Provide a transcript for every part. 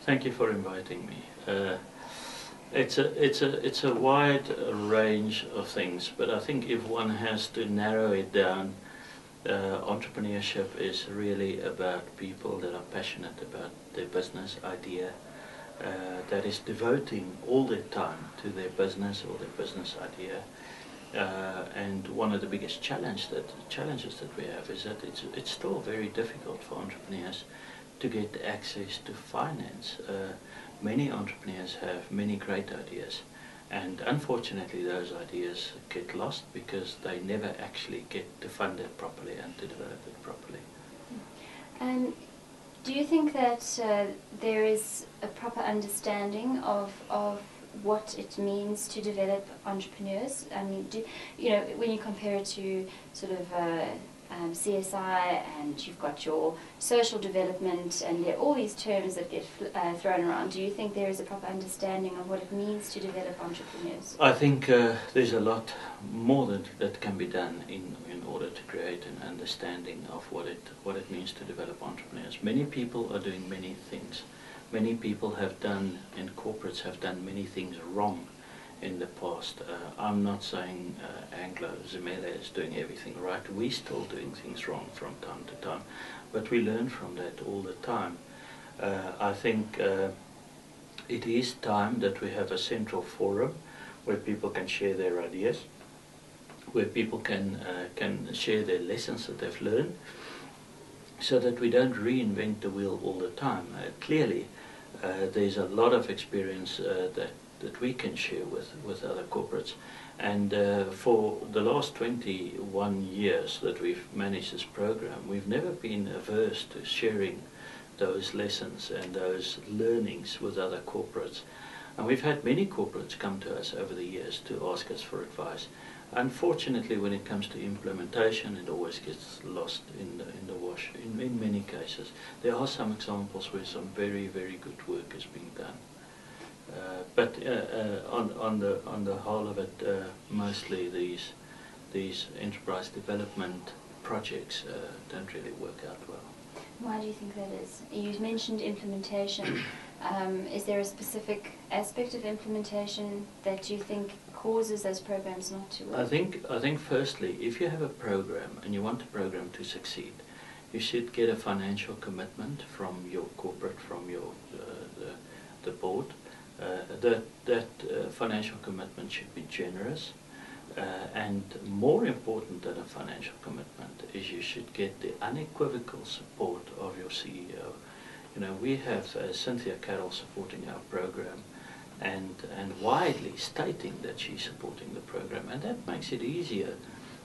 Thank you for inviting me. It's a wide range of things, but I think if one has to narrow it down, entrepreneurship is really about people that are passionate about their business idea, that is devoting all their time to their business or their business idea. And one of the biggest challenges that we have is that it's still very difficult for entrepreneurs to get access to finance. Many entrepreneurs have many great ideas, and unfortunately those ideas get lost because they never actually get to fund it properly and to develop it properly. And do you think that there is a proper understanding of what it means to develop entrepreneurs? I mean, when you compare it to sort of CSI, and you've got your social development, and all these terms that get thrown around, do you think there is a proper understanding of what it means to develop entrepreneurs? I think there's a lot more that can be done in order to create an understanding of what it means to develop entrepreneurs. Many people are doing many things. Many people have done, and corporates have done many things wrong in the past. I'm not saying Anglo Zimele is doing everything right. We're still doing things wrong from time to time, but we learn from that all the time. I think it is time that we have a central forum where people can share their ideas, where people can share their lessons that they've learned, so that we don't reinvent the wheel all the time. Clearly, there's a lot of experience that we can share with other corporates, and for the last 21 years that we've managed this program, we've never been averse to sharing those lessons and those learnings with other corporates. And we've had many corporates come to us over the years to ask us for advice. Unfortunately, when it comes to implementation, it always gets lost in the wash in many cases. There are some examples where some very, very good work is being done. But on the whole of it, mostly these enterprise development projects don't really work out well. Why do you think that is? You mentioned implementation. Is there a specific aspect of implementation that you think causes those programs not to work? I think firstly, if you have a program and you want the program to succeed, you should get a financial commitment from your corporate, from your the board. That financial commitment should be generous, and more important than a financial commitment is you should get the unequivocal support of your CEO. You know, we have Cynthia Carroll supporting our program, and widely stating that she's supporting the program, and that makes it easier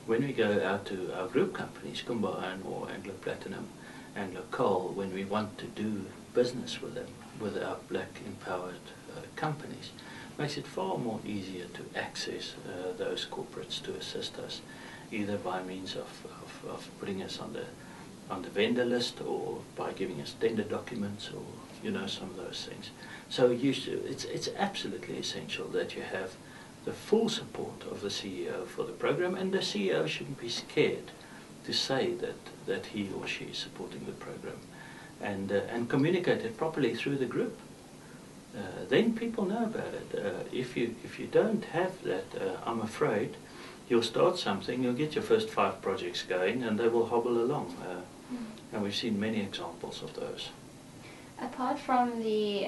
when we go out to our group companies, Kumbahan or Anglo Platinum, Anglo Coal, when we want to do business with them, with our black empowered companies. Makes it far more easier to access those corporates to assist us, either by means of putting us on the vendor list, or by giving us tender documents, or some of those things. So it's absolutely essential that you have the full support of the CEO for the program, and the CEO shouldn't be scared to say that he or she is supporting the program, and communicate it properly through the group. Then people know about it. If you don't have that, I'm afraid you'll start something, you'll get your first 5 projects going, and they will hobble along. And we've seen many examples of those. Apart from the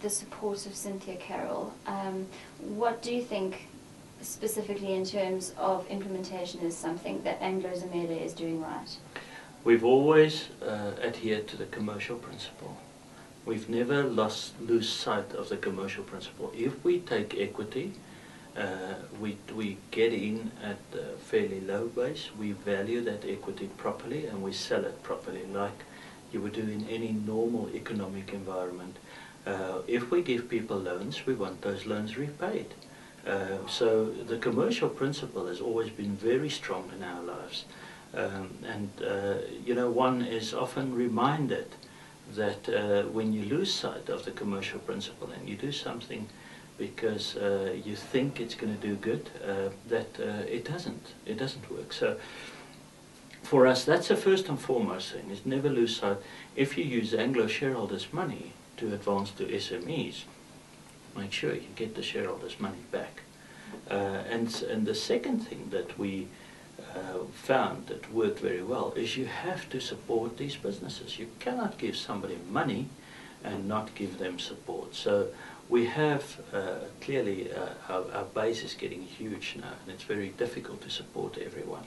support of Cynthia Carroll, what do you think specifically in terms of implementation is something that Anglo Zimele is doing right? We've always adhered to the commercial principle. We've never lose sight of the commercial principle. If we take equity, we get in at a fairly low base, we value that equity properly, and we sell it properly, like you would do in any normal economic environment. If we give people loans, we want those loans repaid. So the commercial principle has always been very strong in our lives. One is often reminded that when you lose sight of the commercial principle and you do something because you think it's going to do good, it doesn't work. So for us, that's the first and foremost thing, is never lose sight. If you use Anglo shareholders' money, to advance to SMEs, make sure you get the shareholders' money back. And the second thing that we found that worked very well is you have to support these businesses. You cannot give somebody money and not give them support. So we have clearly our base is getting huge now, and it's very difficult to support everyone.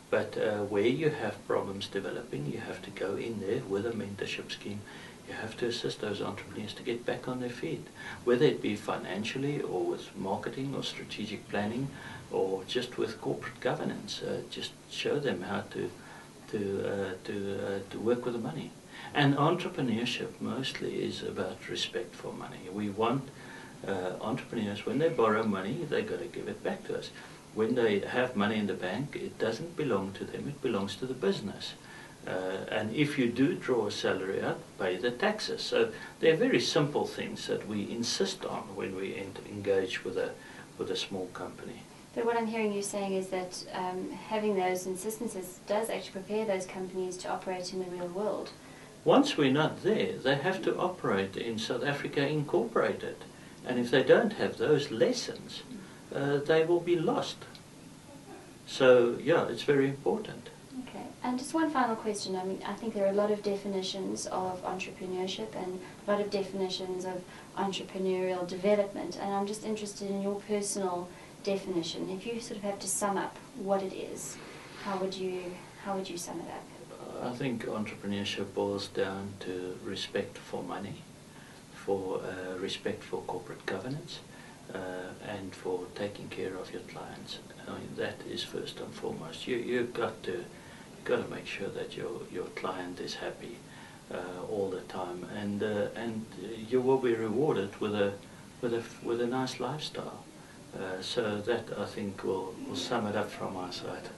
But where you have problems developing, you have to go in there with a mentorship scheme. You have to assist those entrepreneurs to get back on their feet, whether it be financially or with marketing or strategic planning or just with corporate governance. Just show them how to work with the money. And entrepreneurship mostly is about respect for money. We want entrepreneurs, when they borrow money, they've got to give it back to us. When they have money in the bank, it doesn't belong to them, it belongs to the business. And if you do draw a salary out, pay the taxes. So they're very simple things that we insist on when we engage with a small company. But what I'm hearing you saying is that having those insistences does actually prepare those companies to operate in the real world. Once we're not there, they have to operate in South Africa Incorporated. And if they don't have those lessons, they will be lost. So yeah, it's very important. Okay, and just one final question. I mean, I think there are a lot of definitions of entrepreneurship and a lot of definitions of entrepreneurial development, and I'm just interested in your personal definition. If you sort of have to sum up what it is, how would you sum it up? I think entrepreneurship boils down to respect for money, for respect for corporate governance, and for taking care of your clients. I mean, that is first and foremost. You've got to make sure that your client is happy all the time, and you will be rewarded with a nice lifestyle. So that, I think, will sum it up from our side.